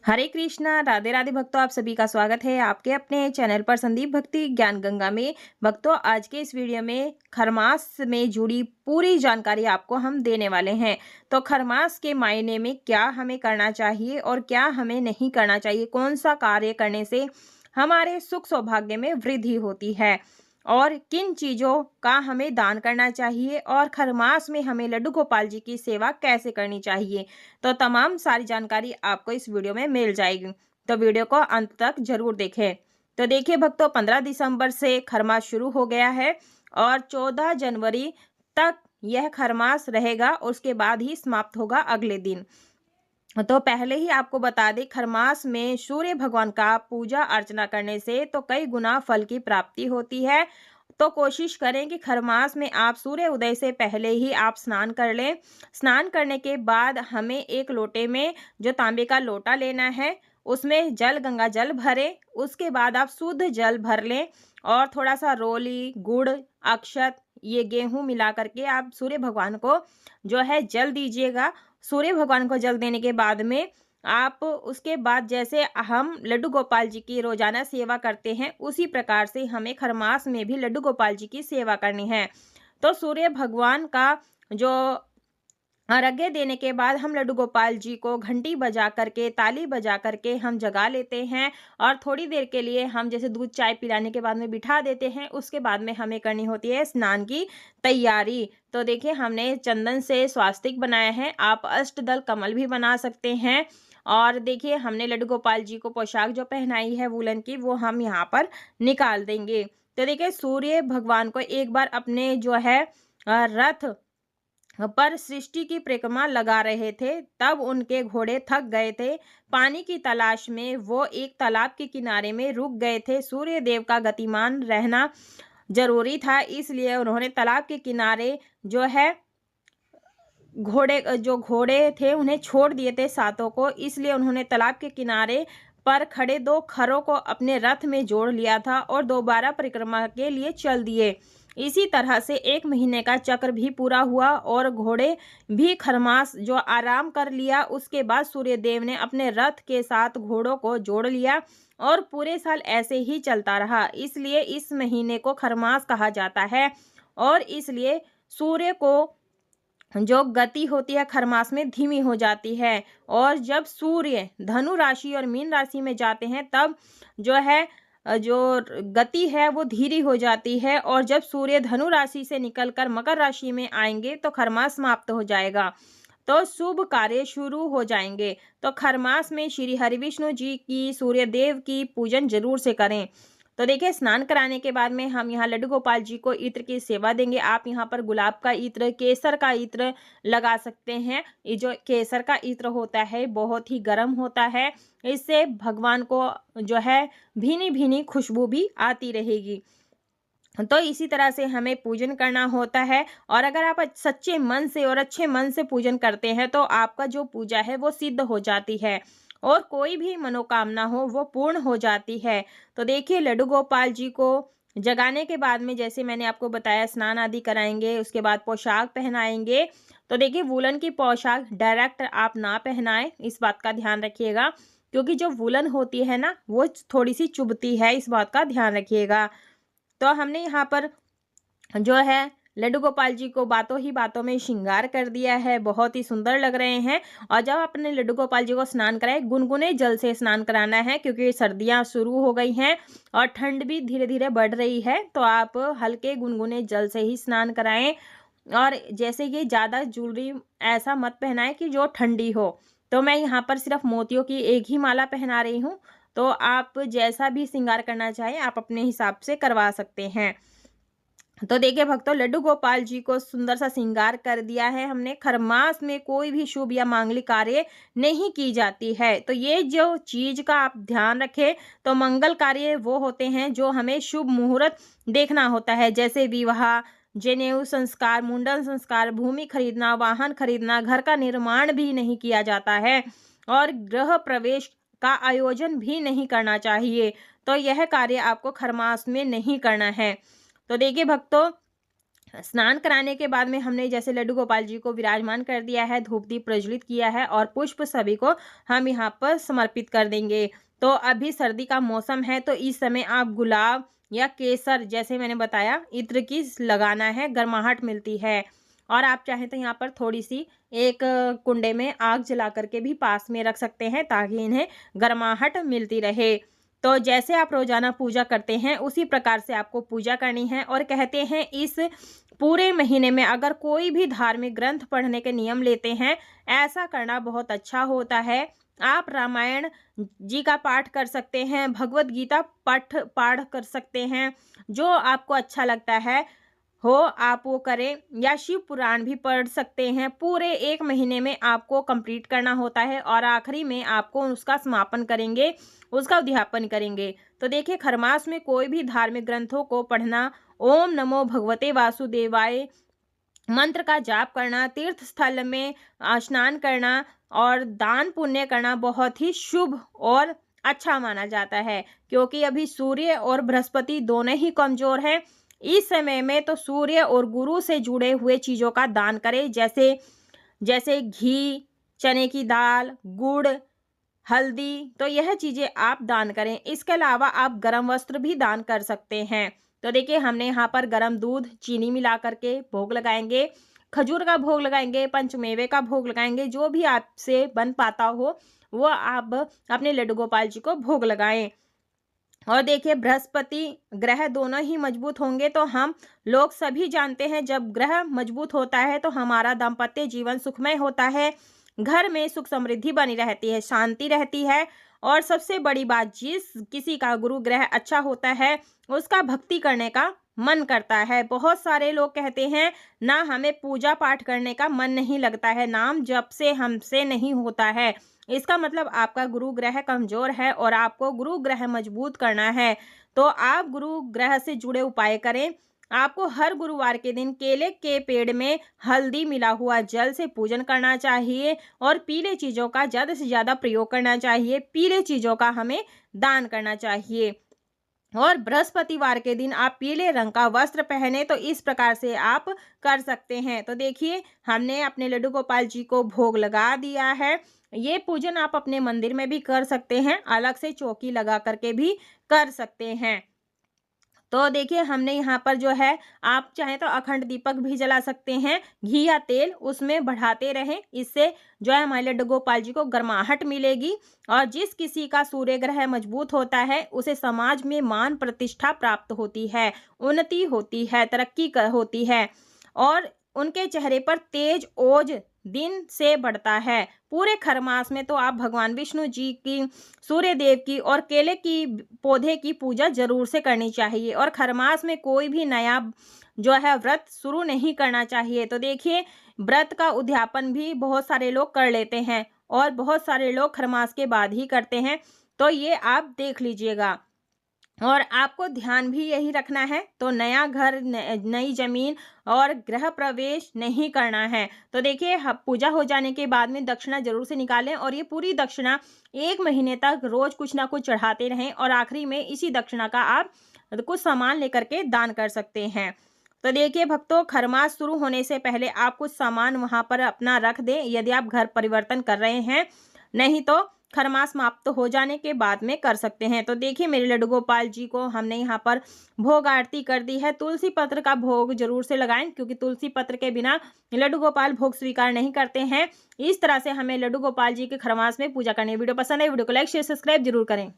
हरे कृष्णा राधे राधे भक्तों, आप सभी का स्वागत है आपके अपने चैनल पर संदीप भक्ति ज्ञान गंगा में। भक्तों, आज के इस वीडियो में खरमास में जुड़ी पूरी जानकारी आपको हम देने वाले हैं। तो खरमास के मायने में क्या हमें करना चाहिए और क्या हमें नहीं करना चाहिए, कौन सा कार्य करने से हमारे सुख सौभाग्य में वृद्धि होती है और किन चीज़ों का हमें दान करना चाहिए और खरमास में हमें लड्डू गोपाल जी की सेवा कैसे करनी चाहिए। तो तमाम सारी जानकारी आपको इस वीडियो में मिल जाएगी, तो वीडियो को अंत तक जरूर देखें। तो देखिए भक्तों, 15 दिसंबर से खरमास शुरू हो गया है और 14 जनवरी तक यह खरमास रहेगा, उसके बाद ही समाप्त होगा अगले दिन। तो पहले ही आपको बता दें, खरमास में सूर्य भगवान का पूजा अर्चना करने से तो कई गुना फल की प्राप्ति होती है। तो कोशिश करें कि खरमास में आप सूर्य उदय से पहले ही आप स्नान कर लें। स्नान करने के बाद हमें एक लोटे में जो तांबे का लोटा लेना है, उसमें जल गंगा जल भरें। उसके बाद आप शुद्ध जल भर लें और थोड़ा सा रोली, गुड़, अक्षत, ये गेहूं मिला करके आप सूर्य भगवान को जो है जल दीजिएगा। सूर्य भगवान को जल देने के बाद में आप उसके बाद जैसे हम लड्डू गोपाल जी की रोजाना सेवा करते हैं, उसी प्रकार से हमें खरमास में भी लड्डू गोपाल जी की सेवा करनी है। तो सूर्य भगवान का जो अर्घ्य देने के बाद हम लड्डू गोपाल जी को घंटी बजा करके, ताली बजा करके हम जगा लेते हैं और थोड़ी देर के लिए हम जैसे दूध चाय पिलाने के बाद में बिठा देते हैं। उसके बाद में हमें करनी होती है स्नान की तैयारी। तो देखिए, हमने चंदन से स्वास्तिक बनाया है, आप अष्टदल कमल भी बना सकते हैं। और देखिए, हमने लड्डू गोपाल जी को पोशाक जो पहनाई है वूलन की, वो हम यहाँ पर निकाल देंगे। तो देखिए, सूर्य भगवान को एक बार अपने जो है रथ पर सृष्टि की परिक्रमा लगा रहे थे, तब उनके घोड़े थक गए थे। पानी की तलाश में वो एक तालाब के किनारे में रुक गए थे। सूर्य देव का गतिमान रहना जरूरी था, इसलिए उन्होंने तालाब के किनारे जो है घोड़े थे उन्हें छोड़ दिए थे सातों को। इसलिए उन्होंने तालाब के किनारे पर खड़े दो खरों को अपने रथ में जोड़ लिया था और दोबारा परिक्रमा के लिए चल दिए। इसी तरह से 1 महीने का चक्र भी पूरा हुआ और घोड़े भी खरमास जो आराम कर लिया। उसके बाद सूर्य देव ने अपने रथ के साथ घोड़ों को जोड़ लिया और पूरे साल ऐसे ही चलता रहा। इसलिए इस महीने को खरमास कहा जाता है और इसलिए सूर्य को जो गति होती है खरमास में धीमी हो जाती है। और जब सूर्य धनु राशि और मीन राशि में जाते हैं, तब जो है जो गति है वो धीरी हो जाती है। और जब सूर्य धनु राशि से निकलकर मकर राशि में आएंगे तो खरमास समाप्त हो जाएगा, तो शुभ कार्य शुरू हो जाएंगे। तो खरमास में श्री हरिविष्णु जी की, सूर्य देव की पूजन जरूर से करें। तो देखिए, स्नान कराने के बाद में हम यहाँ लड्डू गोपाल जी को इत्र की सेवा देंगे। आप यहाँ पर गुलाब का इत्र, केसर का इत्र लगा सकते हैं। ये जो केसर का इत्र होता है बहुत ही गर्म होता है, इससे भगवान को जो है भीनी भीनी खुशबू भी आती रहेगी। तो इसी तरह से हमें पूजन करना होता है। और अगर आप सच्चे मन से और अच्छे मन से पूजन करते हैं तो आपका जो पूजा है वो सिद्ध हो जाती है और कोई भी मनोकामना हो वो पूर्ण हो जाती है। तो देखिए, लड्डू गोपाल जी को जगाने के बाद में जैसे मैंने आपको बताया, स्नान आदि कराएंगे, उसके बाद पोशाक पहनाएंगे। तो देखिए, वूलन की पोशाक डायरेक्ट आप ना पहनाएं, इस बात का ध्यान रखिएगा, क्योंकि जो वूलन होती है ना वो थोड़ी सी चुभती है, इस बात का ध्यान रखिएगा। तो हमने यहाँ पर जो है लड्डू गोपाल जी को बातों ही बातों में श्रृंगार कर दिया है, बहुत ही सुंदर लग रहे हैं। और जब अपने लड्डू गोपाल जी को स्नान कराए, गुनगुने जल से स्नान कराना है, क्योंकि सर्दियां शुरू हो गई हैं और ठंड भी धीरे धीरे बढ़ रही है। तो आप हल्के गुनगुने जल से ही स्नान कराएं। और जैसे कि ज़्यादा ज्वेलरी ऐसा मत पहनाएं कि जो ठंडी हो। तो मैं यहाँ पर सिर्फ मोतियों की एक ही माला पहना रही हूँ। तो आप जैसा भी श्रृंगार करना चाहें आप अपने हिसाब से करवा सकते हैं। तो देखिए भक्तों, लड्डू गोपाल जी को सुंदर सा श्रृंगार कर दिया है हमने। खरमास में कोई भी शुभ या मांगलिक कार्य नहीं की जाती है, तो ये जो चीज का आप ध्यान रखें। तो मंगल कार्य वो होते हैं जो हमें शुभ मुहूर्त देखना होता है, जैसे विवाह, जनेऊ संस्कार, मुंडन संस्कार, भूमि खरीदना, वाहन खरीदना, घर का निर्माण भी नहीं किया जाता है और गृह प्रवेश का आयोजन भी नहीं करना चाहिए। तो यह कार्य आपको खरमास में नहीं करना है। तो देखिए भक्तों, स्नान कराने के बाद में हमने जैसे लड्डू गोपाल जी को विराजमान कर दिया है, धूप दीप प्रज्वलित किया है और पुष्प सभी को हम यहाँ पर समर्पित कर देंगे। तो अभी सर्दी का मौसम है, तो इस समय आप गुलाब या केसर जैसे मैंने बताया इत्र की लगाना है, गर्माहट मिलती है। और आप चाहें तो यहाँ पर थोड़ी सी एक कुंडे में आग जला करके भी पास में रख सकते हैं ताकि इन्हें गर्माहट मिलती रहे। तो जैसे आप रोजाना पूजा करते हैं उसी प्रकार से आपको पूजा करनी है। और कहते हैं इस पूरे महीने में अगर कोई भी धार्मिक ग्रंथ पढ़ने के नियम लेते हैं, ऐसा करना बहुत अच्छा होता है। आप रामायण जी का पाठ कर सकते हैं, भगवत गीता पाठ कर सकते हैं, जो आपको अच्छा लगता है हो आप वो करें, या शिव पुराण भी पढ़ सकते हैं। पूरे एक महीने में आपको कंप्लीट करना होता है और आखिरी में आपको उसका समापन करेंगे, उसका उद्यापन करेंगे। तो देखिए, खरमास में कोई भी धार्मिक ग्रंथों को पढ़ना, ओम नमो भगवते वासुदेवाय मंत्र का जाप करना, तीर्थ स्थल में स्नान करना और दान पुण्य करना बहुत ही शुभ और अच्छा माना जाता है। क्योंकि अभी सूर्य और बृहस्पति दोनों ही कमजोर हैं। इस समय में तो सूर्य और गुरु से जुड़े हुए चीजों का दान करें, जैसे जैसे घी, चने की दाल, गुड़, हल्दी, तो यह चीजें आप दान करें। इसके अलावा आप गर्म वस्त्र भी दान कर सकते हैं। तो देखिए, हमने यहाँ पर गर्म दूध चीनी मिला करके भोग लगाएंगे, खजूर का भोग लगाएंगे, पंचमेवे का भोग लगाएंगे, जो भी आपसे बन पाता हो वो आप अपने लड्डू गोपाल जी को भोग लगाएं। और देखिए, बृहस्पति ग्रह दोनों ही मजबूत होंगे तो हम लोग सभी जानते हैं, जब ग्रह मजबूत होता है तो हमारा दाम्पत्य जीवन सुखमय होता है, घर में सुख समृद्धि बनी रहती है, शांति रहती है। और सबसे बड़ी बात, जिस किसी का गुरु ग्रह अच्छा होता है उसका भक्ति करने का मन करता है। बहुत सारे लोग कहते हैं ना हमें पूजा पाठ करने का मन नहीं लगता है, नाम जप से हमसे नहीं होता है। इसका मतलब आपका गुरु ग्रह कमजोर है और आपको गुरु ग्रह मजबूत करना है। तो आप गुरु ग्रह से जुड़े उपाय करें। आपको हर गुरुवार के दिन केले के पेड़ में हल्दी मिला हुआ जल से पूजन करना चाहिए और पीले चीजों का ज्यादा से ज्यादा प्रयोग करना चाहिए। पीले चीजों का हमें दान करना चाहिए। और बृहस्पतिवार के दिन आप पीले रंग का वस्त्र पहने, तो इस प्रकार से आप कर सकते हैं। तो देखिए, हमने अपने लड्डू गोपाल जी को भोग लगा दिया है। ये पूजन आप अपने मंदिर में भी कर सकते हैं, अलग से चौकी लगा करके भी कर सकते हैं। तो देखिए, हमने यहाँ पर जो है, आप चाहें तो अखंड दीपक भी जला सकते हैं, घी या तेल उसमें बढ़ाते रहें। इससे जो है हमारे लड्डू गोपाल जी को गर्माहट मिलेगी। और जिस किसी का सूर्य ग्रह मजबूत होता है उसे समाज में मान प्रतिष्ठा प्राप्त होती है, उन्नति होती है, तरक्की होती है और उनके चेहरे पर तेज ओज दिन से बढ़ता है। पूरे खरमास में तो आप भगवान विष्णु जी की, सूर्य देव की और केले की पौधे की पूजा जरूर से करनी चाहिए। और खरमास में कोई भी नया जो है व्रत शुरू नहीं करना चाहिए। तो देखिए, व्रत का उद्यापन भी बहुत सारे लोग कर लेते हैं और बहुत सारे लोग खरमास के बाद ही करते हैं। तो ये आप देख लीजिएगा। और आपको ध्यान भी यही रखना है, तो नया घर, नई जमीन और गृह प्रवेश नहीं करना है। तो देखिए, पूजा हो जाने के बाद में दक्षिणा जरूर से निकालें और ये पूरी दक्षिणा एक महीने तक रोज कुछ ना कुछ चढ़ाते रहें और आखिरी में इसी दक्षिणा का आप कुछ सामान लेकर के दान कर सकते हैं। तो देखिए भक्तों, खरमास शुरू होने से पहले आप कुछ सामान वहां पर अपना रख दें, यदि आप घर परिवर्तन कर रहे हैं। नहीं तो खरमास समाप्त हो जाने के बाद में कर सकते हैं। तो देखिए, मेरे लड्डू गोपाल जी को हमने यहाँ पर भोग आरती कर दी है। तुलसी पत्र का भोग जरूर से लगाएं, क्योंकि तुलसी पत्र के बिना लड्डू गोपाल भोग स्वीकार नहीं करते हैं। इस तरह से हमें लड्डू गोपाल जी के खरमास में पूजा करनी है। वीडियो पसंद है, वीडियो को लाइक शेयर सब्सक्राइब जरूर करें।